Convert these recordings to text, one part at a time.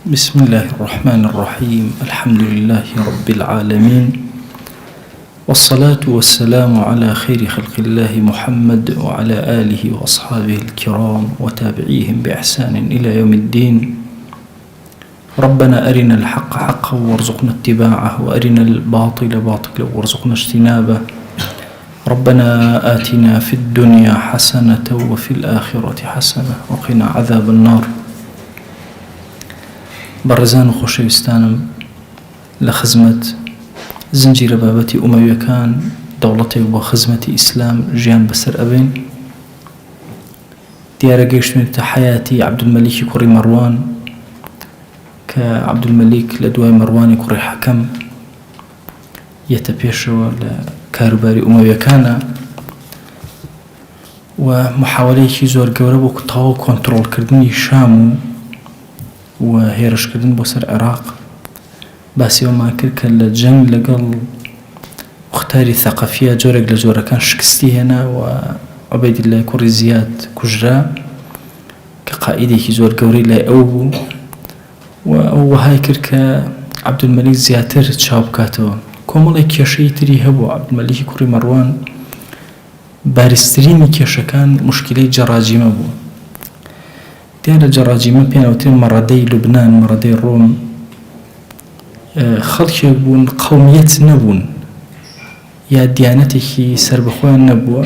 بسم الله الرحمن الرحيم. الحمد لله رب العالمين، والصلاة والسلام على خير خلق الله محمد وعلى آله وأصحابه الكرام وتابعيهم بإحسان إلى يوم الدين. ربنا أرنا الحق حقا وارزقنا اتباعه، وأرنا الباطل باطلا وارزقنا اجتنابه. ربنا آتنا في الدنيا حسنة وفي الآخرة حسنة وقنا عذاب النار. بەڕێزان و خۆشەویستانم، لە خزمەت زنجیرە بابەتی ئومەویەکان دەوڵەتێک بۆ خزمەتی ئیسلام ژیان بەسەر ئەبێن. دیارە گەیشتوێتە حەیاتی عەبدولمەلیکی کوڕی مەڕوان کە عەبدولمەلیک لە دوای مەڕوانی کوڕی حەکەم یەتە پێشەوە لە کاروباری ئومەویەکانە و محاولەیەکی زۆر گەورە بۆ تەواو کۆنتڕۆڵکردنی شام و هێرشکردن بۆ سەر عێراق باسیەوەمان کرد کە لە جەنگ لەگەڵ موختاری ثەقەفیە جۆرێک لە جۆرەکان شکستی هێنا و عوبەیدڵای کوڕی زیاد کوژرا کە قائیدێکی زۆر گەورەی لای ئەو بوو و ئەو وەهای کرد کە عەبدولمەلیک زیاتر چاو بکاتەوە. کۆمەڵێک کێشەی تری هەبوو. عەبدولمەلیکی کوڕی مەڕوان بارزترینی کێشەکان موشکیلەی جەڕاجیمە بوو. دیارە جەڕاجیمە پێناوترێن مەڕەدەی لوبنان، مەڕەدەی ڕۆم. خەڵکێک بوون قەومیەت نەبوون یا دیانەتێکی سربەخۆیان نەبووە،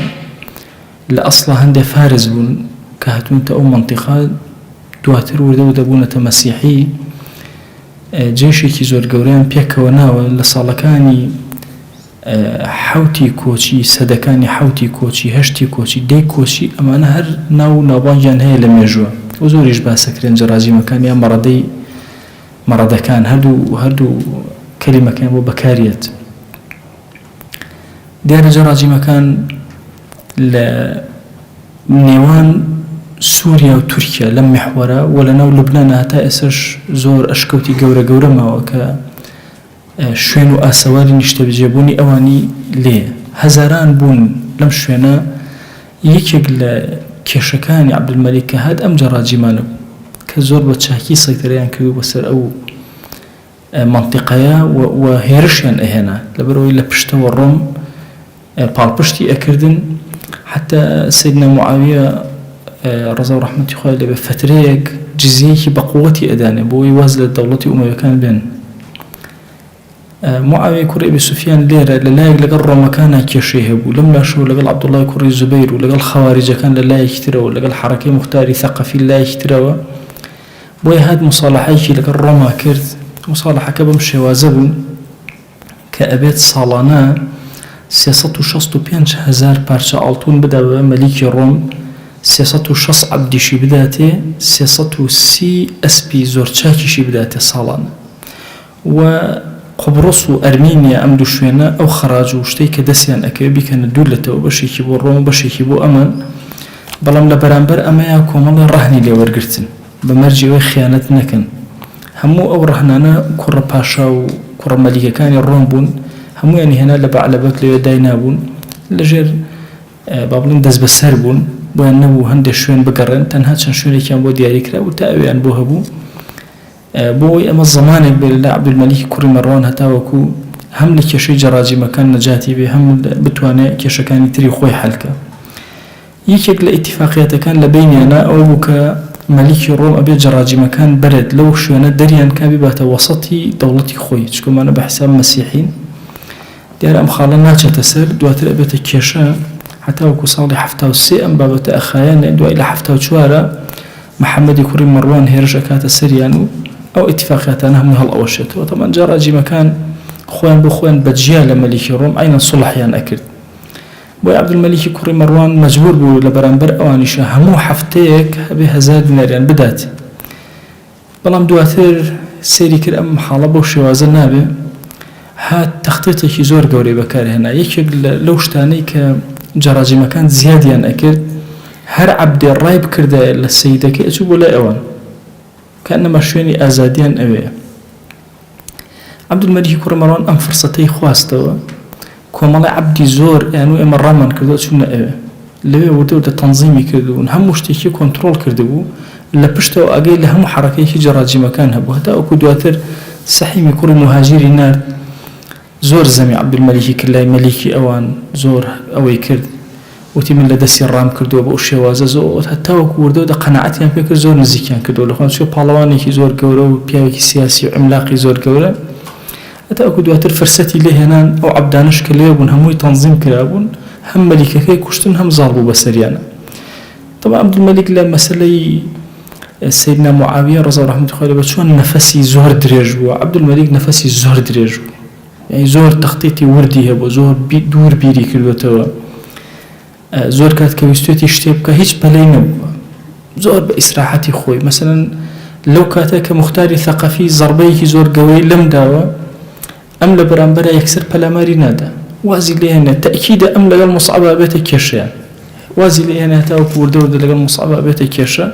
لە ئەسڵا هەندێک فارس بوون کە هاتوونتە ئەو مەنتیقا، دواتر وردە و دەبوونەتە مەسیحی. جێشێکی زۆر گەورەیان پێکەوە ناوە لە ساڵەکانی حوتی کۆچی، سەدەکانی حوتی کۆچی، هەشتی کۆچی، دەی کۆچی، ئەمانە هەر ناو ناوبانگیان هەیە لە مێژووە و زۆریش باسەکرێن جەڕاجیمەکان یان مەڕەدەکان، هەردوو کەلیمەکان بۆ بەکارێت. دیارە جەڕاجیمەکان لە نێوان سووریا و تورکیا لەم میحوەرە و لە ناو لوبنان هەتا ئێساش زۆر ئەشکەوتی گەورە ماوە کە شوێن و ئاسەواری نیشتەجێبوونی ئەوانی لێ هەزاران بوون لەم شوێنە. یەکێک لە کێشەکانی عەبدولمەلیک کە هات ئەم جەڕاجیمانە کە زۆر بە چاکی سەیطرەیان کردو بەسەر ئەو مەنتیقەیە و هێرشیان ئەهێنا، لەبەرەوەی لە پشتەوە ڕۆم پاڵپشتی ئەکردن. حتا سەیدنا موعاویە ڕەزا و ڕەحمەتی خوای لێبێ فترەیەک جزیەیەکی بە قووەتی ئەدانێ بۆی واز لە دەوڵەتی ئومەویەکان بێن. معاویە کوڕی ئەبی سوفیان لێرە لەلایەک لەگەڵ ڕۆمەکانە کێشەی هەبوو، لەم لاشەوە لەگەڵ عەبدوڵڵای کوڕی زوبەیر و لەگەڵ خەواریجەکان لە لایەکی ترەوە، لەگەڵ حەرەکەی موختاری ثەقەفی لایەکی ترەوە. بۆیە هات موساڵەحەیەکی لەگەڵ ڕۆما کرد. موساڵەحەکە بەم شێوازە بوو کە ئەبێت ساڵانە 365,000 پارچە ئاڵتون بدا بە مەلیکی ڕۆم، 360 عەبدیشی بداتێ، 330 ئەسپی زۆر چاکیشی بداتێ ساڵانە. و قوبڕۆس و ئەرمینیا ئەم دوو شوێنە ئەو خەراج و شتەی کە دەستیان ئەکەوێت بیکەنە دوورلەتەوە، بەشێکی بۆ ڕۆم و بەشێکی بۆ ئەمە. بەڵام لە بەرامبەر ئەمەیە کۆمەڵی ڕەهنی لێوەرگرتن بە مەرجەوەی خیانەت نەکەن. هەموو ئەو ڕەهنانە کوڕە پاشا و کوڕە مەلیکەکانی ڕۆم بوون، هەموویانی هێنا لە بەعلەبەک لەوێ داینابوون، لەژێر با بڵێن دەست بەسەر بوون، بۆیان نەبوو هەندێک شوێن بگەڕێن، تەنها چەند شوێنێکیان بۆ دیاریکرا و تا ئەویان بۆ هەبوو. بۆی ئەمە زەمانێک بێت لە عەبدولمەلیکی کوڕی مەڕوان هەتاوەکو هەم لە کێشەی جەڕاجیمەکان نەجاتی بێ، هەم بتوانێت کێشەکانی تری خۆی حەلکە. یەکێک لە ئیتیفاقیەتەکان لە بینیانە ئەوە بوو کە مەلیکی ڕۆم ئەبێت جەڕاجیمەکان بەرێت لەو شوێنە دەریان کا بباتە وەسەتی دەوڵەتی خۆی، چکۆمانە بە حیساب مەسیحین. دیارە ئەم خاڵە ناچێتە سەر، دواتر ئەبێتە کێشە هەتاوەکو ساڵی 73 ئەم بابەتە ئەخایەنە. دوای لە 74 محەممەدی کوڕی مەڕوان هێرش ئەکاتە سەریان و ئەو ئیتیفاقیەتانە هەموو هەڵئەوەشێتەوە. تەمان جەڕاجیمەکان خۆیان بۆ خۆیان بەجیا لە مەلیکی ڕۆم عینەن سوڵحیان ئەکرد. بۆی عەبدولمەلیکی کوڕی مەڕوان مەجبور بوو لە بەرامبەر ئەوانیشە هەموو هەفتەیەک هەبێ 1000 دیناریان بدات. بەڵام دواتر سەیری کرد ئەم حاڵە بەو شێوازە نابێ، هات تەخطیتێکی زۆر گەورەی بەکارهێنا. یەکێک لەو شتانەی کە جەڕاجیمەکان زیادیان ئەکرد، هەر عەبدێ ڕای بکردە لە سەیدەکەی ئەچوو بۆ لای ئەوان کەنەما شوێنی ئازادیان ئەوەیە. عەبدولمەلیکی کوڕی مەڕوان ئەم فرسەتەی خواستەوە، کۆمەڵی عەبدی زۆر یان و ئێمە ڕامان کردووە چوونە ئەوێ، لەوێ وردە تەنزیمی کردبوون، هەموو شتێکی کۆنتڕۆڵ کردبوو. لبشته وأجي لهم حركة جراجي مكانها بوهتا وكدواتر سحيمي كل مهاجري نار زور زمي عبد الملك كلاي ملكي أوان زور أوي كرد وتمن لدسي الرام كردو بأشياء واززو حتى وكوردو دا قناعتي أن فكر زور نزيكيان كردو لخوان شو بالواني كي زور جورو وبياوي سياسي وعملاقي زور جورو حتى وكدواتر فرستي ليه هنان أو عبدانش كليابون هموي تنظيم كلابون هم ملكة كي كشتن هم ظالبو بسريانا. طبعا عبد الملك لا مسألة سيدنا معاوية رضي الله عنه خالد بتشون نفسي زهر دريجو عبد الملك نفسي زهر دريجو يعني زهر تخطيطي وردي هبو زهر دور بيري كردو توا زهر كانت كويستوتي شتيبكا هيج بلاي زهر بإسراحتي خوي مثلا لو كاتا كمختاري ثقافي ضربيك زهر قوي لم داوا أم لبرانبرا يكسر بلاماري نادا وازي ليهنا تأكيد أم لغا المصعبة بيتا كيشا وازي ليهنا تاو بوردو لغا المصعبة بيتا كيشا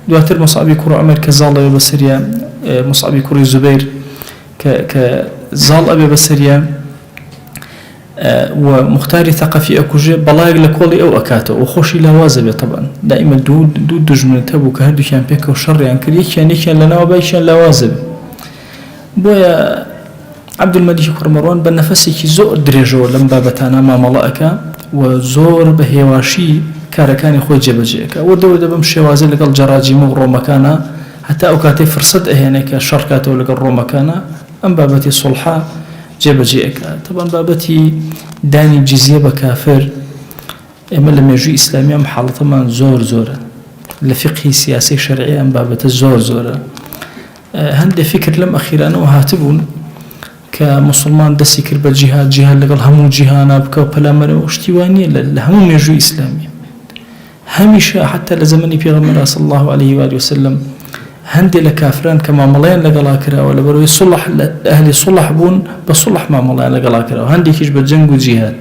دواتر مصعبي كرو عمر كزال أبي بسريا مصعبي كرو زبير كزال أبي بسريا ومختاري ثقافي أكوجي بلاغ لكولي أو أكاتو وخوشي لوازبي طبعا دائما دود دجمن تبو كهردو كان بيك وشر يعني كان لنا وبايشان لوازبي بويا عبد الملك كرو مروان بنفسي كي زور دريجو لم بابتانا ما ملائكا وزور بهيواشي كاركاني خوي جبجيك ودو بمشي وازي لقال جراجي مغرو مكانا حتى أوكاتي فرصد هناك شركاته لقال رو مكانا أم بابتي صلحة جبجيك طبعا بابتي داني جزية بكافر إما لما يجي إسلامي أم حالة من زورة لفقه سياسي شرعي أم بابت زورة هندي فكر لم أخيرا وهاتبون كمسلمان دسي كرب الجهاد لقال همو جهانا بكا وبلامر واشتواني لهمو يجي إسلامي هميشه حتى لزمني في غمرة صلى الله عليه وآله وسلم هندي لكافران كما ملايين لقلا كرا ولا بروي صلح أهل صلح بون بصلح ما ملايين لقلا كرا وهندي كيش بالجنگ وجهاد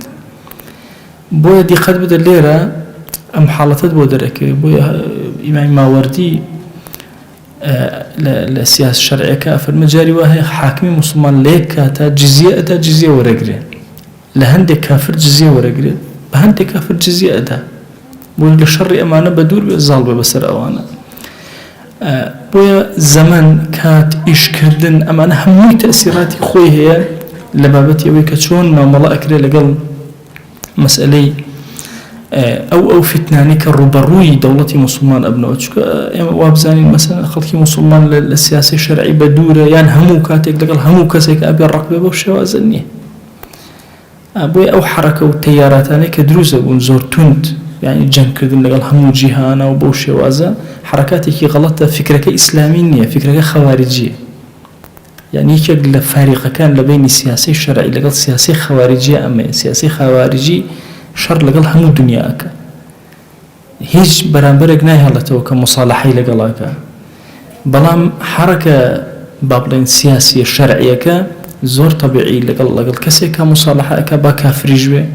بويا دي قد بدا الليرة أم حالتت بودرك بويا إمام ماوردي للسياسة الشرعية كافر مجاري وهي حاكمي مسلمان ليك كاتا جزية ورقري لهندي كافر جزية ورقري بهندي كافر جزية أدا بويا لشر أمانة بدور بظالبة بسر أوانا بويا زمن كات إيش كردن أمانة همي تأثيراتي خوي هي لبابتي ويكتشون ما ملا أكري لقل مسألة أو فتناني كالربروي دولتي مسلمان أبنوتش وابزاني مثلا خلقي مسلمان للسياسة الشرعي بدورة يعني همو كاتك لقل همو كاسيك أبي الرقبة بوشوازني بويا أو حركة وتياراتاني كدروزة ونزور تند يعني جنگ كردن لقال همو جهانا وبوشي وازا حركاتي كي غلطة فكرك إسلامية فكرك خوارجية يعني يكيق لفارقة كان لبين السياسي الشرعي لقال سياسي خوارجية أما سياسي خوارجي شر لقال همو دنياك هيج برانبرق ناي هلتو كمصالحي لقالاك بلام حركة بابلين سياسية الشرعية زور طبيعي لقال كسي كمصالحة با كافريجوه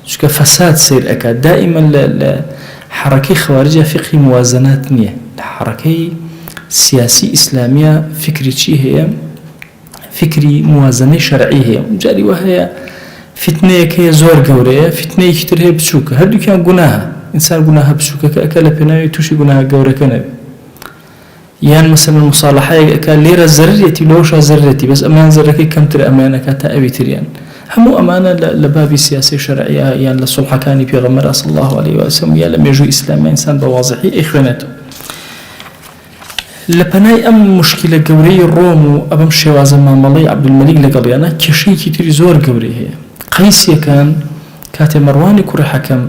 شكا فساد سير أكا دائما حركة خوارجية فقه موازنات نية حركة سياسي إسلامية فكري شي هي فكري موازنة شرعية هي جاري وهي فتنة كي زور قورية فتنة كتير هي بشوكة هردو كان قناها إنسان قناها بشوكة كأكل بناوي توشي قناها قورة كنبي يعني مثلا المصالحة كان ليرة زرريتي لوشا زرريتي بس أمان زرركي كم ترى أمانة كاتا أبي تريان همو أمانة لبابي سياسي شرعية يعني للصلحة كاني في غمرة صلى الله عليه وسلم يا لم يجو إسلام إنسان بواضحي إخوانته لبناي أم مشكلة قوري الروم وأبم شوازا مالي عبد الملك لقليانا كشي كتير زور قوري هي قيسي كان كاتي مرواني كوري حكم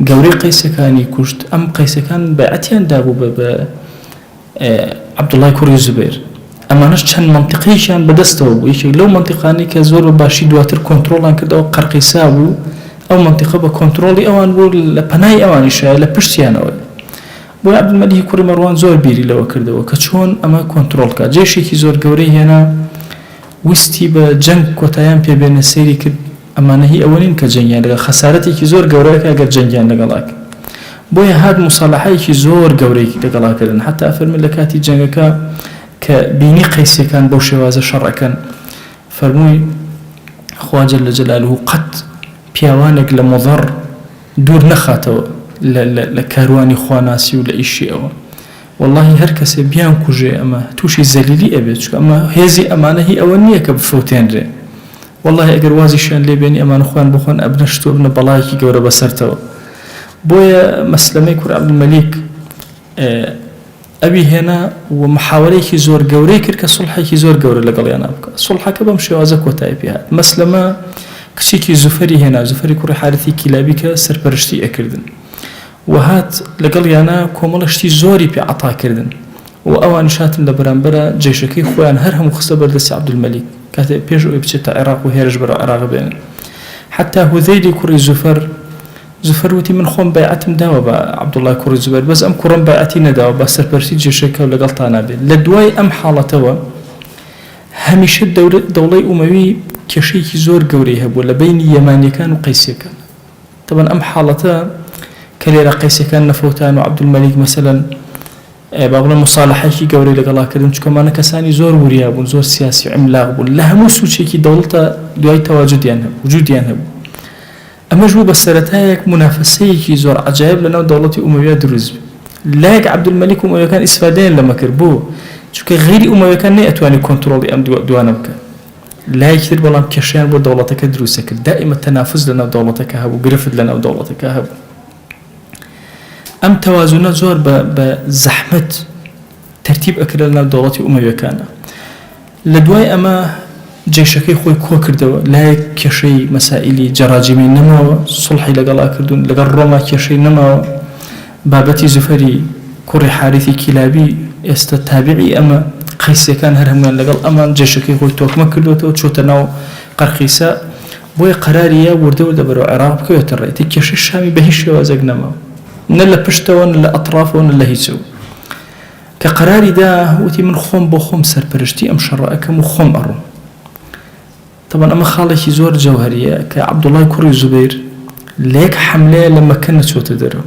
قوري قيسي كان يكشت أم قيسي كان بعتيان دابو عبد الله كوري زبير أما نشان منطقي كان بدسته ويشي لو منطقاني كزور باشي دواتر كنترولان كده أو قرقي سابو أو منطقة بكنترولي أوان بول لبناي أوان إشياء لبشتيان أوي بو عبد الملك كوري مروان زور بيري لو كرده وكتشون أما كنترول كا جيشي كي زور قوري هنا وستي بجنگ كوتايان بي بين السيري كد أما نهي أولين كجنجان لغا خسارتي كي زور قوري كاقر جنجان لغلاك بويا هاد مصالحي كي زور قوري لغلاك حتى أفرمي لكاتي جنگكا كبيني قيسي كان بوشي وازا شرع كان فرموي خوا جل جلاله قد بيوانك لمضر دور نخاتو لكارواني خواناسي ولا إشي أو والله هەر کەسێ بیان کوژێ ئەمە تووشی زەلیلی ئەبێت چکە ئەمە هێزی ئەمانە هی ئەوە نییە کە بفەوتێنرێ والله ئەگەر وازیشیان لێبێنی ئەمان خوان بخۆن ئەبنە شتۆ بنە بەڵایەکی گەورە بەسەرتەوە بۆیە مەسلەمەی کوڕ عەبدولمەلیک ئەوی هێنا و محاولەیەکی زۆر گەورەی کرد کە سڵحێکی زۆر گەورە لەگەڵیان بکە سڵحەکە بەم شێوازە کۆتایی پێ هات مەسلەمە کچێکی زوفەری هێنا زوفەری کوڕی حارثی کیلابی کە سەرپەرشتی ئەکردن و هات لەگەڵیانە کۆمەڵە شتی زۆری پێ عەتاکردن و ئەوان شاتن لە بەرامبەرە جێشەکەی خۆیان هەر هەموو خستە بەردەستی عەبدولمەلیک کاتێ پێش ئەوەی بچێتە عێراق و هێرش بەرەو عێراق بێنن حتا هوذەیلی کوڕی زوفەر وتی من خۆم بەیعەتم داوە بە عەبدوڵڵای کوڕی زوبەیر بەس ئەم کوڕم بەیعەتی نەداوە بە سەرپەرستی جێشەکە و لەگەڵ نابێت لە دوای ئەم حاڵەتەوە هەمیشە دەوڵەی ئومەوی کێشەیەکی زۆر گەورەی هەبوو لە بینی یەمانیەکان و قەیسیەکان طبعا ئەم حاڵەتە کە لێرە قەیسیەکان نەفەوتان و عەبدولمەلیک مەسەلەن با بڵێن مصالحەیەکی گەورەی لەگەڵاکردن چکەمانە کەسانی زۆر وریا بوون زۆر سیاسی عیملاق بوون لە هەموو سوچێکی دەوڵەتە دوای تەواجودیان هەبوو ئەمەش بوو بە سەرەتایەک منافەسەیەکی زۆر عەجایب لەناو دەوڵەتی ئومەویە دروست لایەک عەبدولمەلیک و ئومەویەکان ئیسفادەیان لەمە کرد بۆ چونکە غیری ئومەویەکان نەیەتوانی کۆنتڕۆڵی ئەم دوانە بکە لایەکی تر بەڵام کێشەیان بۆ دەوڵەتەکە دروستە کرد دائیمە تەنافس لەناو دەوڵەتەکە هەبوو گرفت لەناو دەوڵەتەکە هەبوو ئەم تەوازونە زۆر بە زەحمەت تەرتیب ئەکرا لەناو دەوڵەتی ئومەویەکانە لە دوای ئەمە جێشەکەی خۆی کۆ کردەوە لایەک کێشەی مەسائیلی جەراجیمی نەماوە سڵحی لەگەڵا کردوون لەگەڵ ڕۆما کێشەی نەماوە بابەتی زوفەری کوڕی حارثی کیلابی ئێستا تابعی ئەمە قەیسیەکان هەر هەمویان لەگەڵ ئەمان جێشەکەی خۆی تۆکمە کردوێتەوە چۆتە ناو قەرقیسە بۆیە قەراریە وردەوردە بەرەو عێراق بکەوێتە ڕێتی کێشەی شامی بە هیچ شێوازێک نەماوە نە لە پشتەوە نە لە ئەطرافەوە نە لە هیچەوە کە قەراریدا وتی من خۆم بۆ خۆم سەرپەرشتی ئەم شەڕە ئەکەم و خۆم ئەڕۆم طبعا ئەمە خاڵێکی زۆر جەوهەریە کە عەبدوڵڵای کوڕی زوبەیر لە یەک حەملەیە لە مەکە نەچۆتە دەرەوە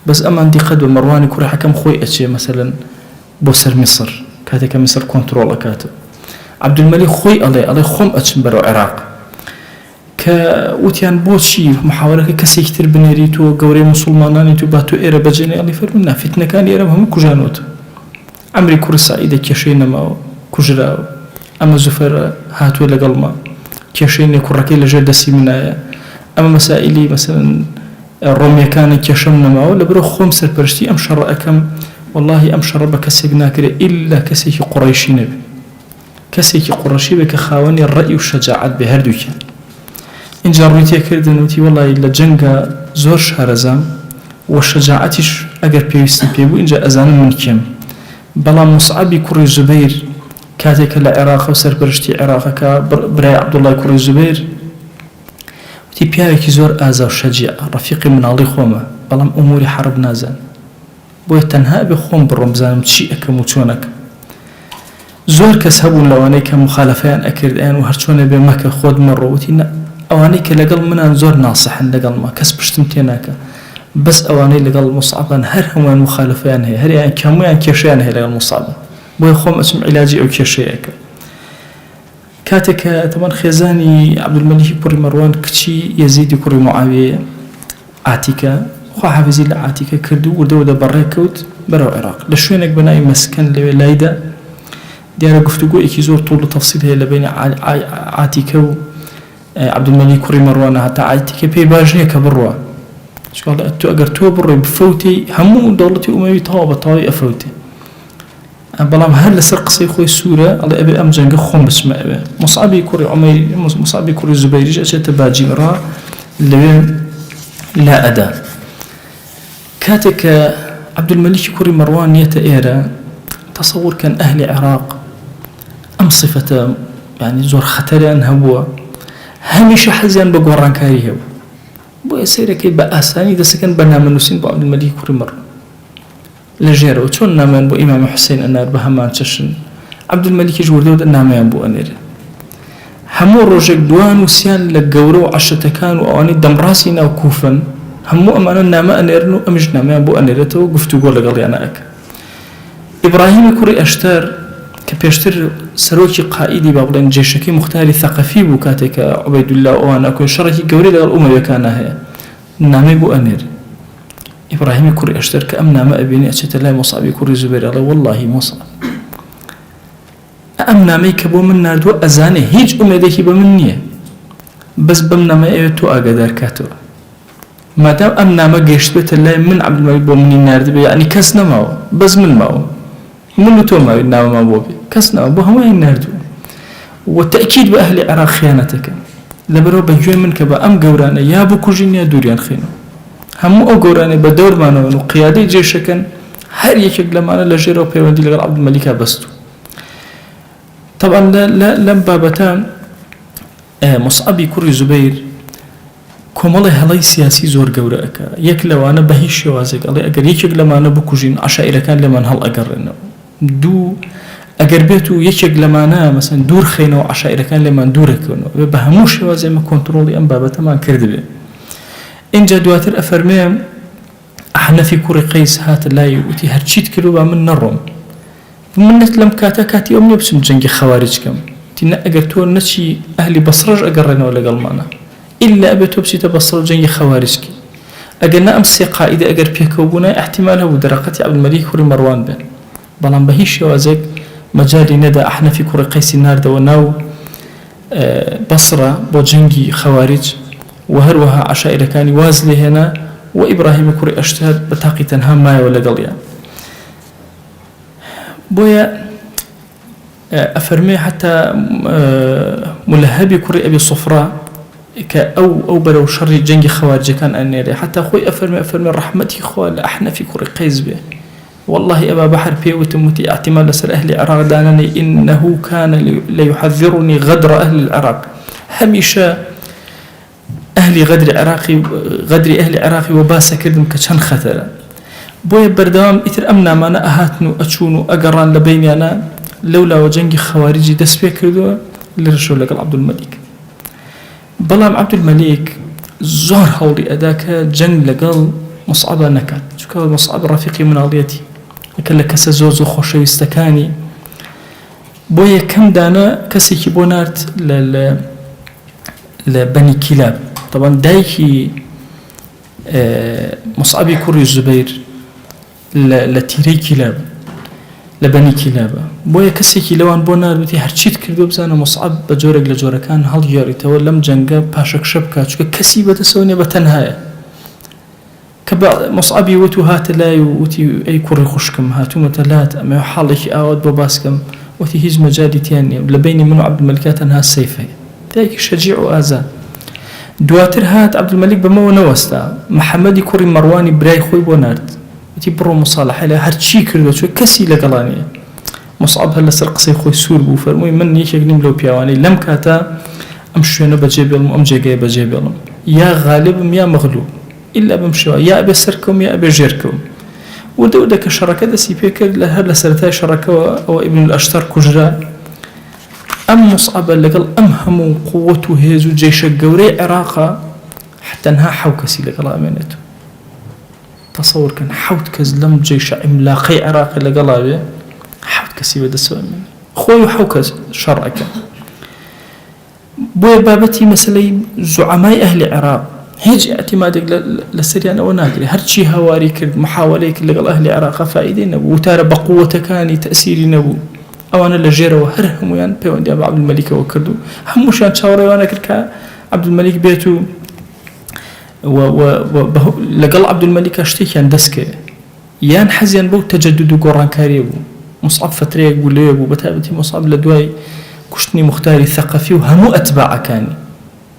بەس ئەمان دیقەت بە مەڕوانی کوڕی حەکەم خۆی ئەچێ مەسەلەن بۆ سەر میسر کاتێککە میسر کۆنتڕۆڵ ئەکاتەوە عەبدولمەلیک خۆی ئەڵێ خۆم ئەچم بەرەو عێراق کە وتیان بۆچی محاوەرەکە کەسێکی تر بنێریت و گەورەی موسڵمانانی تو با تۆ ئێرە بەجێنێ ئەڵێ فەرموون نا فیتنەکانی ئێرە هەموو کوژانەوە ئەمری کوڕی سەعیدە کێشەی نەماوە کوژراوە ئەمە زوفەرە هاتووە لەگەڵما کێشەی نێ کوڕەکەی لەژێر دەستی منایە ئەمە مەسائیلی مەسەلەن ڕۆمیەکانی کێشەم نەماوە لەبەرە خۆم سەرپەرشتی ئەم شەڕە ئەکەم والله ئەم شەڕە بە کەسێک ناکرێ ئیلا کەسێکی قوڕەیشی نەبێ کەسێکی قوڕەشی بێ کە خاوەنی ڕەئی و شەجاعەت بێ هەردووکیان اینجا ڕووی تێکردن وتی والله لە جەنگە زۆر شارەزام و شەجاعەتیش ئەگەر پێویستم پێ بوو اینجا ئەزانم من کێم بەڵام موسعەبی کوڕی زوبەیر کاتێکە لە عێراق و سەرپەرشتی عێراقەکە برای عەبدوڵڵای کوڕی زوبەیر وتی پیاوێکی زۆر ئازا و شەجیع ڕەفیقی مناڵی خۆمە بەڵام ئوموری حەرب نازان بۆیە تەنها بێ خۆم بڕۆم بزانم چی ئەکەم و چۆنەکەم زۆر کەس هەبوون لەوانەی کە مخالەفەیان ئەکردیان و هەرچۆنە بێ مەکە خۆت مەڕۆوتی ئەوانەی کە لەگەڵ منان زۆر ناسەحن لەگەڵما کەس پشتم تێناکە بەس ئەوانەی لەگەڵ موسعەبان هەر هەمووان مخالەفەیان هەیە هەریان کەمویان کێشەیان هەیە لەگەڵ موسعەب بۆیە خۆم ئەچم عیلاجی ئەو کێشەیەکە کاتێککە تەمان خێزانی عەبدولمەلیکی کوڕی مەڕوان کچی یەزیدی کوڕی موعاویە عاتیکە خوا حافیزی لە عاتیکە کرد و وردەوە بەڕێکەوت بەرەو عێراق لە شوێنێک بەناوی مەسکەن لەوێ لایدا دیارە گفتوگۆیەکی زۆر توڵ و تەفسیل هەیە لە بینی عاتیکە و عەبدولمەلیک کوڕی مەڕوانە هەتا عاتیکە پێی باش نییە کە بڕوە تۆ ئەگەر تۆ بڕۆی بفەوتی هەموو دەوڵەتی ئومەوی تەواو بە تەواوی ئەفەوتێ بەڵام هەر لەسەر قسەی خۆی سوورە ئەڵێ ئەبێ ئەم جەنگە خۆم بچمە ئەوێ موسعەبی کوڕی عومەیر موسعەبی کوڕی زوبەیریش ئەچێتە باجیمڕا لەوێ لا ئەدا کاتێک کە عەبدولمەلیکی کوڕی مەڕوان نیەتە ئێرە تەسەوور کەن ئەهلی عێراق ئەم صفەتە یعنی زۆر خەتەریان هەبووە هەمیشە حەزیان بە گۆڕانکاری هەبوو بۆیە سەیرەکەی بە ئاسانی دەسەکەن بە نامەنووسین بۆ عەبدولمەلیکی کوڕی مەڕوان لە ژێرەوە چۆن نامیان بۆ ئیمامی حوسێن ئەنار بە هەمان چەشن عەبدولمەلیکیش وردەوە نامیان بۆ ئەنێرە هەموو ڕۆژێک دوان وسیان لە گەورە و عەشەتەکان و ئەوانەی دەمڕاستی ناو کوفن هەموو ئەمانە نامە ئەنێرن و ئەمیش نامیان بۆ ئەنێرێتەوە گفتوگۆ لەگەڵیانە ئەکە ئیبراهیمی کوڕی ئەشتەر کە پێشتر سەرۆکی قائیدی با بڵێن جێشەکەی موختاری ثەقەفی بوو کاتێککە عوبەیدولا ئەوانە کۆی شەڕێکی گەورەی لەگەڵ ئومەویەکانە هەیە نامەی بۆ ئەنێر إبراهيم كوري أشترك أمنا ما أبيني أشتر لا مصعب كوري زبير الله والله مصعب أمنا ما يكبو من ناردو أزاني هيج أميدك بمنية بس بمنا ما يتو أقدر كاتو ما دام أمنا ما جيشت بيت الله من عبد الملك بمني نارد يعني كسنا معه بس من معه من تو ما إنما ما بوبي كسنا بهم وين ناردو والتأكيد بأهل العراق خيانتك لبرو بجوي منك بأم جورانة يا أبو كوجين يا دوريان خينو هم أو جورانة بدور ما نو قيادة جيش كان هر يكيك لما أنا لجيرو بيوندي لغير عبد الملك بستو طبعا لم بابتان مصعب كوري زبير كومالي هلاي سياسي زور جورأك يك لو أنا بهيش شوازك الله أجر يكيك لما أنا بكوجين عشائر كان لما هل أجرنا دو أجر بيتو يشق لما أنا مثلا دور خينا وعشائر كان لما دورك بهموش زي ما كنترولي أم بابا تمام كردبه إن جدواتر أفرمي إحنا في كوري قيس هات لاي وتي هرشيت كيلو من نرم من نتلم كاتي أمني بسم جنجي خوارج كم تنا أجر تو نشي أهلي بصرج أجرنا ولا قلمانا إلا أبيتو بسيت بصرج جنجي خوارج كي أجرنا أمس قائد أجر بيكوبنا احتماله ودرقتي عبد الملك كوري مروان بن بلان بهيش شوازك مجالي ندى احنا في كوري قيس النار وناو بصرة بوجنجي خوارج وهروها عشائر كان وازلي هنا وإبراهيم كوري أشتهد بتاقي تنهام ماي ولا قليا بويا أفرمي حتى ملهبي كوري أبي صفراء أو بلو شر جنجي خوارج كان أنيري حتى أخوي أفرمي رحمتي خوال احنا في كوري قيس به والله أبا بحر بيوت متي اعتماد لسر أهل العراق دانني إنه كان ليحذرني غدر أهل العراق هميشا أهل غدر أهل عراقي وباسا كردم كشان خطر بويا بردوام إتر أمنا ما أنا أهاتنو أتشونو أقران لبيني أنا لولا وجنجي خوارجي دس بيكردو لرشو لقل عبد الملك بلام عبد الملك زور هولي أداك جنگ لقل مصعبة نكات شكو مصعب رفيقي من عضيتي لكن لكسا زوزو خوشي استكاني بويا كم دانا كسي كيبونارت لبني كلاب طبعا دايكي مصعبي كوري الزبير لتيري كلاب لبني كلاب بويا كسي كيلوان بونار بتي هرشيت كردو بزانا مصعب بجورك لجوركان هل ياري تولم جنگا باشك شبكا شكو كسي بتسوني بتنهاية كبا مصعبي وتو هات لاي وتي أي كوري خشكم هاتو متلات أما يحالك آواد بباسكم وتي هيز مجالي تاني لبيني منو عبد الملكات أنها السيفة دايك شجيع وآزان دواتر هات عبد الملك بمو نوستا محمد كوري مرواني براي خوي بونارد وتي برو مصالحة لا هرشي كردو شو كسي لقلاني مصعب هلا سرقسي خوي سور بو فرموي من يشك نملو بيواني لم كاتا أمشينا بجيب يلم أمجي جاي بجيب يلم يا غالب يا مغلوب إلا بمشوا يا أبي سركم يا أبي جيركم ودودك الشركة دسي بيكر لهلا سرتاي شركة أو ابن الأشتر كجرا أم مصعب لقل أمهم قوته هيزو جيش الجوري عراقا حتى انها حوكسي لقل أمانته تصور كان حوت كزلم جيش عملاقي عراقي لقل أبي حوت كسي بدا سوى مني خوي حوكس شرعك بوي بابتي مسلي زعماء أهل العراق هيج اعتمادك للسريان أو ناقري هرشي هواري كرد محاوليك لقل أهل العراق فائدين نبو وتارى بقوة كاني تأثيري نبو أو أنا لجيرة وهرهم ويان بيوندي أبو عبد الملك وكردو هموشان شاوري وأنا كركا عبد الملك بيتو لقل عبد الملك أشتيك يان دسكي يان حزيان بو تجدد قران كاريبو مصعب فتريق بوليبو بتابتي مصعب لدواي كشتني مختاري ثقافي وهمو أتباع كاني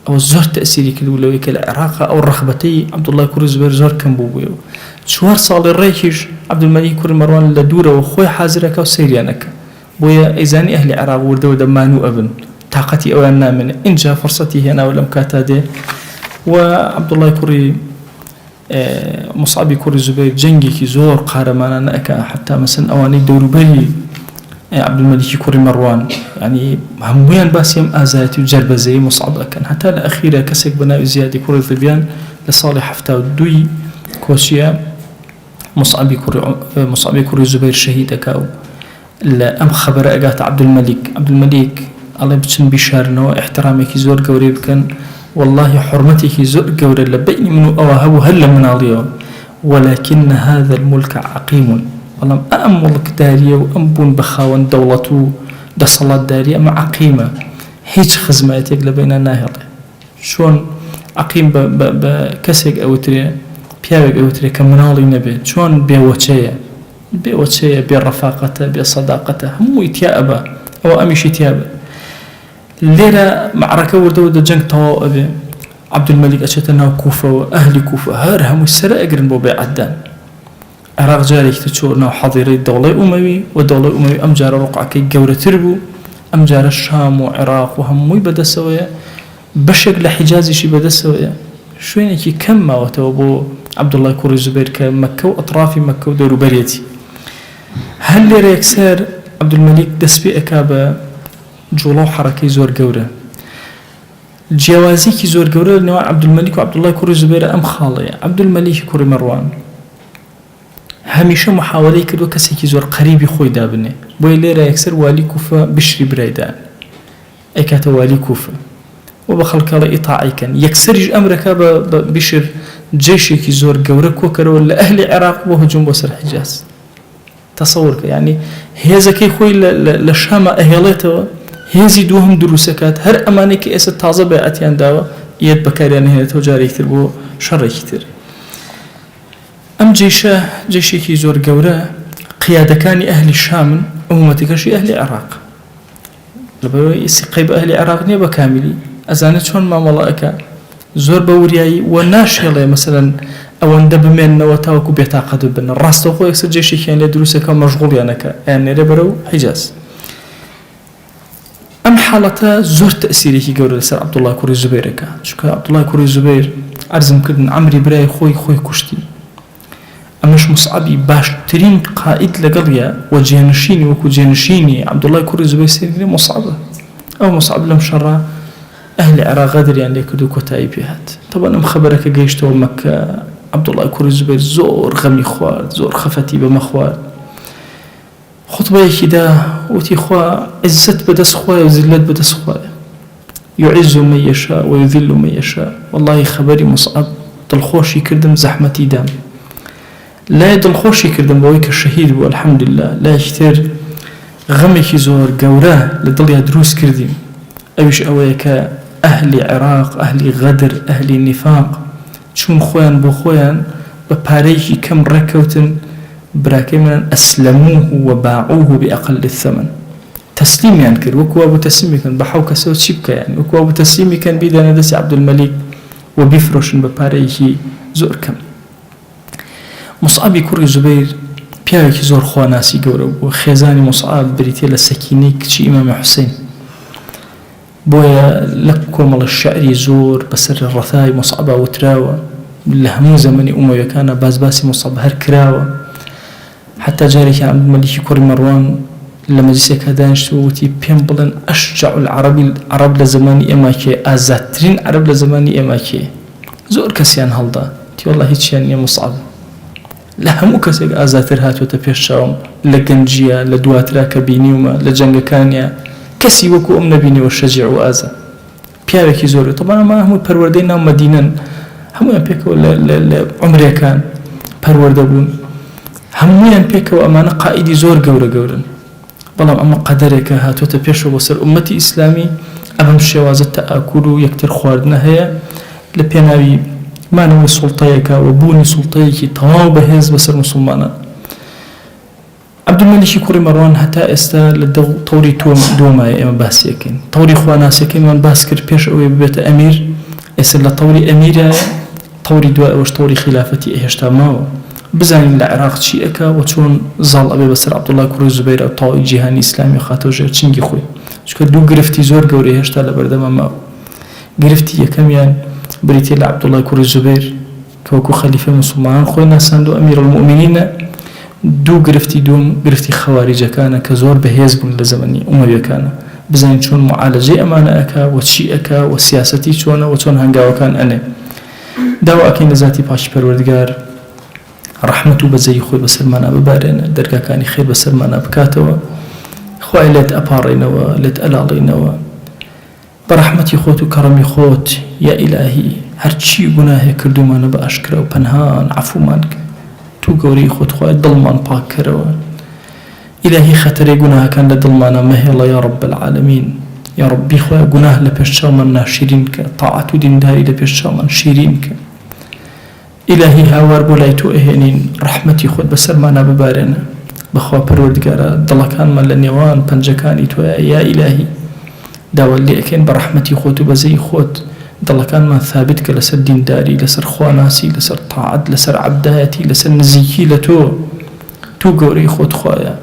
أو زور تأثيري كالولوي كالعراق أو الرغبتي عبد الله كوري زبير زور كان بوبيو شوار صالي الريكيش عبد الملك كوري مروان لدورة وخوي حازرك وسيريانك بويا إيزاني أهل العراق وردو دمانو أبن طاقتي أولنا من إن جاء فرصتي هنا ولم كاتادي وعبد الله كوري مصعب كوري زبير جنجي كي زور قارمانا نأكا حتى مثلا أواني دورو بلي عبد الملك كوري مروان يعني هميان باسيم آزاتي وجرب زي مصعب كان حتى الأخيرة كسك بناء زيادة كوري ظبيان لصالح حفتاو دوي كوشيا مصعب كوري زبير شهيد كاو لا أم خبر أجات عبد الملك الله بتشن بشارنا واحترامك زور قوري كان والله حرمتك زور قوري لبيني منو أوهب هلا من عليه ولكن هذا الملك عقيم. بەڵام ئەم مڵکداریە و ئەم بوون بە خاوەن دەوڵەت و دەسەڵاتداری ئەمە عەقیمە، هیچ خزمەتێک لە بینە ناهێڵێ. چۆن عەقیم بە کەسێک ئەوترێ، پیاوێک ئەوترێ کە مناڵی نەبێت، چۆن بێوەچەیە، بێڕەفاقەتە، بێسەداقەتە، هەمووی تیا ئەبە، ئەوە ئەمیشی تیا بێ. لێرە معرەکە وردەوە دە جەنگ تەواو ئەبێ، عەبدولمەلیک ئەچێتە ناو کوفەوە، ئەهلی کوفە هەر هەمووی سەرە ئەگرن بۆ بێعەتدان. عێراق جارێکی چۆ ناو حەزیرەی دەوڵەی ئومەوی، و دەوڵەی ئومەوی ئەم جارە ڕوقعەکەی گەورەتر بوو، ئەم جارە شام و عێراق و هەمووی بەدەستەوەیە، بەشێک لە حیجازیشی بەدەستەوەیە. شوێنێکی کەم ماوەتەوە بۆ عەبدوڵڵای کوڕی زوبەیر کە مەککە و ئەطرافی مەککە و دەوروبەرێتی. هەر لێرە یەکسەر عەبدولمەلیک دەست پێ ئەکا بە جوڵە و حەرەکەی زۆر گەورە. جیاوازیکی زۆر گەورە لەنێوان عەبدولمەلیک و عەبدوڵڵای کوڕی زوبەیرە ئەم خاڵەیە. عەبدولمەلیک کوڕی مەڕوان هەمیشە محاولەی کردووە کەسێکی زۆر قەریبی خۆی دابنێ، بۆیە لێرە یەکسەر والی کوفە بشری برایدان ئەیکاتە والی کوفە و بە خەڵکەڵە ئیتاعیکەن. یەکسەریش ئەمرەکە بە بشر جێشێکی زۆر گەورە کۆکەرەوە لە ئەهلی عێراق بۆ هجوم بۆ سەر حیجاز. تەسەوڕکە یعنی هێزەکەی خۆی لە شامە ئەهێڵێتەوە، هێزی دووهم دروستەکات، هەر ئەمانەی کە ئێستا تازە بەیعەتیان داوە ئیەت بەکاریان هێنێتەوە جارێکتر بۆ شەڕێکی تر. ئەم جێشە جێشێکی زۆر گەورە، قیادەکانی ئەهلی شامن، ئەومەتەکەشی ئەهلی عێراق. لەبەرەوەی ئیسیقەی بە ئەهلی عێراق نییە بە کاملی، ئەزانێت چۆن مامەڵەکە زۆر بە وریایی و ناشێڵێ مەسەلەن ئەوەندە بمێننەوە تاوەکو بێتاقەت ببن. ڕاستەوخۆ یەکسەر جێشێکیان لێ دروستەکە و مەشغوڵیانەکە ئەیان نێرە بەرەو حیجاز. ئەم حاڵەتە زۆر تەئسیرێکی گەورە لەسەر عەبدوڵڵای کوڕی زوبەیرەکە، چونکە عەبدوڵڵای کوڕی زوبەیر عەرزم کردن عەمری برای خۆی کوشتی. ئەمەش موسعەبی باشترین قائید لەگەڵیە و جێنشینی وەکو جێنشینی عەبدوڵڵای کوڕی زوبەیر سێنگری موسعەبە. ئەو موسعەب لەم شەڕە ئەهلی عێراق غەدریان لێ کرد و کۆتایی پێ هات. تەبەن ئەم خەبەرەکە گەیشتەوە مەککە، عەبدوڵڵای کوڕی زوبەیر زۆر غەمی خوارد، زۆر خەفەتی بەمە خوارد. خوتبەیەکی دا وتی خوا عزت بەدەست خوایە و زیلەت بەدەست خوایە، یعز من یەشاء و یذل من یەشاء. وەڵڵاهی خەبەری موسعەب دڵخۆشی کردم، زەحمەتی دام، لای دڵخۆشی کردم بەوەی کە شەهید بوو الحەمدولله، لایەکی تر غەمێکی زۆر گەورە لە دڵیا دروست کردیم، ئەویش ئەوەیە کە ئەهلی عێراق، ئەهلی غەدر، ئەهلی نیفاق چون خۆیان بۆ خۆیان بە پارەیەکی کەم ڕێککەوتن، براکەی منان ئەسلەموه و باعوه بئەقل الثەمن، تەسلیمیان کرد، وەکو وا بوو تەسلیمیکەن بە حەو کەسەوە چی بکەیان، وەکو وا بوو تەسلیمیکەن بیدانە دەستی عەبدولمەلیک و بیفرۆشن بە پارەیەکی زۆر کەم. موسعەبی کوڕی زوبەیر پیاوێکی زۆر خواناسی گەورە بوو. خێزانی موسعەب بریتێ لە سەکینەی کچی ئیمامی حوسێن، بۆیە لە کۆمەڵە شەعری زۆر بەسەر ڕەثای موسعەبا وتراوە، لە هەموو زەمەنی ئومەویەکانە بازباسی موسعەب هەر کراوە. حتا جارێکی عەبدولمەلیکی کوڕی مەڕوان لە مەجلیسێکا دانیشتووە وتی پێم بڵێن ئەشجع العەرەبی عەرەب لە زەمانی ئێمە کێ، ئازادترین عەرەب لە زەمانی ئێمە کێ؟ زۆر کەسیان هەڵدا، تی وەڵڵا هیچیان نییە موسعەب، لە هەموو کەسێک ئازاتر هاتوۆتە پێش چاوم، لە گەنجیە، لە دواترا کە بینیومە، لە جەنگەکانیە کەسی وەکو ئەم نەبینیوە شەجیع و ئازا. پیاوێکی زۆر طبعا ئەمە هەموو پەروەردەی ناو مەدینەن، هەموویان پێکەوە لە عومرێکان پەروەردە بوون، هەموویان پێکەوە ئەمانە قائیدی زۆر گەورە. بەڵام ئەمە قەدەرێکە هاتوۆتە پێشەوە بۆ سەر ئومەتی ئیسلامی، ئەمەم شێوازە تەئاکول و یەکتر خواردنە هەیە لە پێناوی مانەوەی سوڵتەیەکە و بوونی سوڵتەیەکی تەواو بەهێز بەسەر موسڵمانان. عەبدولمەلیکی کوڕی مەڕوان هەتا ئێستا لە تەوری دووەمایە ئێمە باسیەکەین. تەوری خواناسیەکەیمان باس کرد پێش ئەوەی ببێتە ئەمیر، ئێستا لە تەوری ئەمیرە، تەوری دوای ئەوەش تەوری خلافەتی هێشتا ماوە. بزانین لە عێراق چی ئەکا و چۆن زاڵ ئەبێ بەسەر عەبدوڵڵای کوڕی زوبەیر و تەواوی جیهانی ئیسلامی خاتەوە ژێر چنگی خۆی، چونکە دوو گرفتی زۆر گەورەی هێشتا لە بەردەما ماوە. گرفتی یەکەمیان بریتێ لە عەبدوڵڵای کوڕی زوبەیر کە وەکو خەلیفەی موسڵمانان خۆی ناساند و ئەمیر المؤمنینە. دوو گرفتی دوم گرفتی خەواریجەکانە کە زۆر بەهێز بوون لە زەمەنی ئومەویەکانە. بزانین چۆن معالەجەی ئەمانە ئەکا و چی ئەکا و سیاسەتی چۆنە و چۆن هەنگاوەکان ئەنێ. داوا ئەکەین لە زاتی پاشی پەروەردگار ڕەحمەت و بەجێی خۆی بەسەرمانە ببارێنە، دەرگاکانی خێر بەسەرمانە بکاتەوە، خوای لێت ئەپاڕێنەوە، لێت ئەلاڵێنەوە بە ڕەحمەتی خۆت و کەڕەمی خۆت. یا ئیلاهی هەرچی گوناهێ کردومانە بە ئاشکرا و پەنهان عەفومان کە، تو گەورەی خۆت خوای دڵمان پاک کەرەوە إلهی خەتەرێ گوناهەکان لە دڵمانە مەهێڵە یا رب العالمین یا ربی خوای گوناه لە پێش چاومان ناشیرین کە تاعەت و دینداری لە پێش چاومان شیرین کە إلهی هاوار بۆ لای تۆ ئەهێنین ڕەحمەتی خۆت بەسەرمانە ببارێنە بەخوا پەروەردگارە دڵەکانمان لە نێوان پەنجەکانی تۆیە یا ئیلاهی داوات لێ ئەکەین بە ڕەحمەتی خۆت و بەزەی خۆت دڵەکانمان ثابت کە لەسەر دینداری لەسەر خواناسی لەسەر تاعەت لەسەر عەبدایەتی لەسەر نزیکی لە تۆ گەورەی خۆت خوایە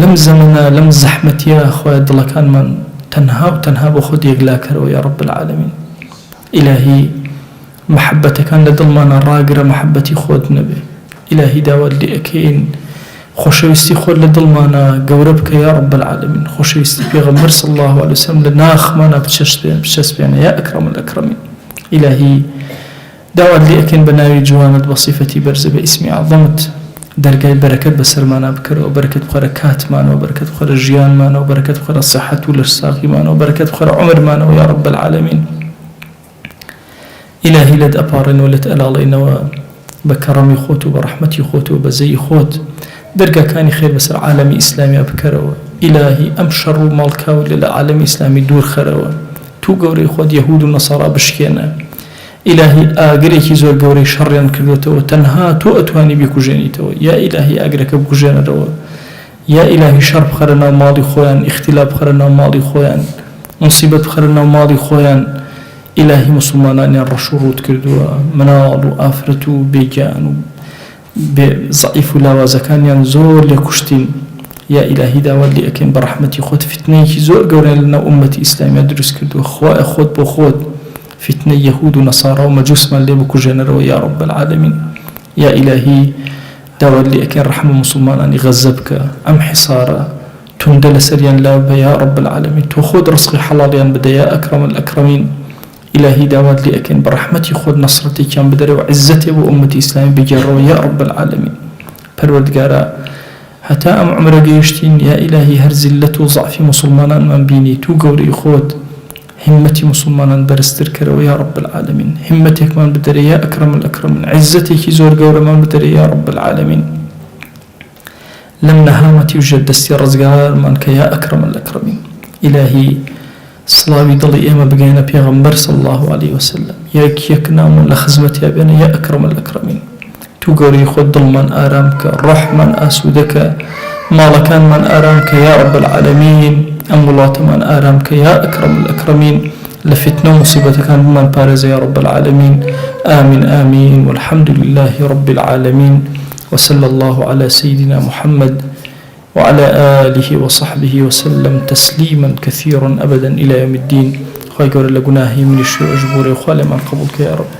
لەم زەمانە لەم زەحمەتیە خوایە دڵەکانمان تەنها و تەنها بۆ خۆت یەکلا کەرەوە یا رب العالمین ئیلاهی محبەتەکان لە دڵمانە ڕاگرە محبەتی خۆت نەبێ ئیلاهی داوات لێ ئەکەین خۆشەویستی خۆت لە دڵمانە گەورە بکە یا رب العالمین خۆشەویستی پێغەمبەر صلی الله عليه وسلم لە ناخمانە بچەسپێنە یا ئەکرەم الأکرەمین ئیلاهی داوات لێ ئەکەین بە ناوی جوانت بە صیفەتی بەرزە بە ئیسمی عەظەمت دەرگای بەرەکەت بەسەرمانە بکەرەوە بەرەکەت بخۆرە کاتمانەوە بەرەکەت بخۆرە ژیانمانەوە بەرەکەت بخۆرە سەحەت و لەرساقیمانەوە بەرەکەت بخۆرە عومرمانەوە یا رب العالمین إلهي لد أبارن ولد ألالينوا بكرمي خوت وبرحمتي خوت وبزي خوت درجة كان خير بس العالم إسلامي أبكروا إلهي أمشر مالكا ولا عالم إسلامي دور خروا تو جوري خود يهود والنصارى بشكينا إلهي أجريك زور جوري شريا كذوته تنها تو أتواني بكوجينيتو يا إلهي أجرك بكوجينا روا يا إلهي شرب خرنا ماضي خوان اختلاف خرنا ماضي خوان مصيبة خرنا ماضي خوان إلهي مسلمانان الرشورود كردوا منال وآفرة بيجان بضعيف لاوازكان زور لكشتين يا إلهي داوال لي أكين برحمتي خود فتنيك زور قولين لنا أمتي إسلامية درس كردوا خواء خود بخود فتنة يهود ونصارى ومجوس من لي بكو جنروا يا رب العالمين يا إلهي داوال لي أكين رحمة مسلمانان غزبك أم حصارة تندل سريان لا يا رب العالمين تخود رزقي حلاليان بدا يا أكرم الأكرمين إلهي داوات لي أكن برحمتي خود نصرتي كان بدري وعزتي وأمتي إسلامي بجروا يا رب العالمين پروردگارا حتى أم عمر جيشتين يا إلهي هرزلة وضعف مسلمانا من بيني تو قوري خود همتي مسلمانا برستر كروا يا رب العالمين همتك من بدري يا أكرم الأكرمين عزتي كي زور قوري من بدري يا رب العالمين لم نهامتي وجد دستي رزقار منك يا أكرم الأكرمين إلهي صلاوي ضلي إيما بقينا بيغمبر صلى الله عليه وسلم يك نام لخزمتي أبينا يا أكرم الأكرمين تو قوري خود ضل من آرامك روح من أسودك مالكان من آرامك يا رب العالمين أمولات من آرامك يا أكرم الأكرمين لفتنا مصيبتك من بارز يا رب العالمين آمين آمين والحمد لله رب العالمين وصلى الله على سيدنا محمد وعلى آله وصحبه وسلم تسليما كثيرا أبدا إلى يوم الدين خواهي قول لقناهي من الشيء أجبوري وخالي من قبولك يا رب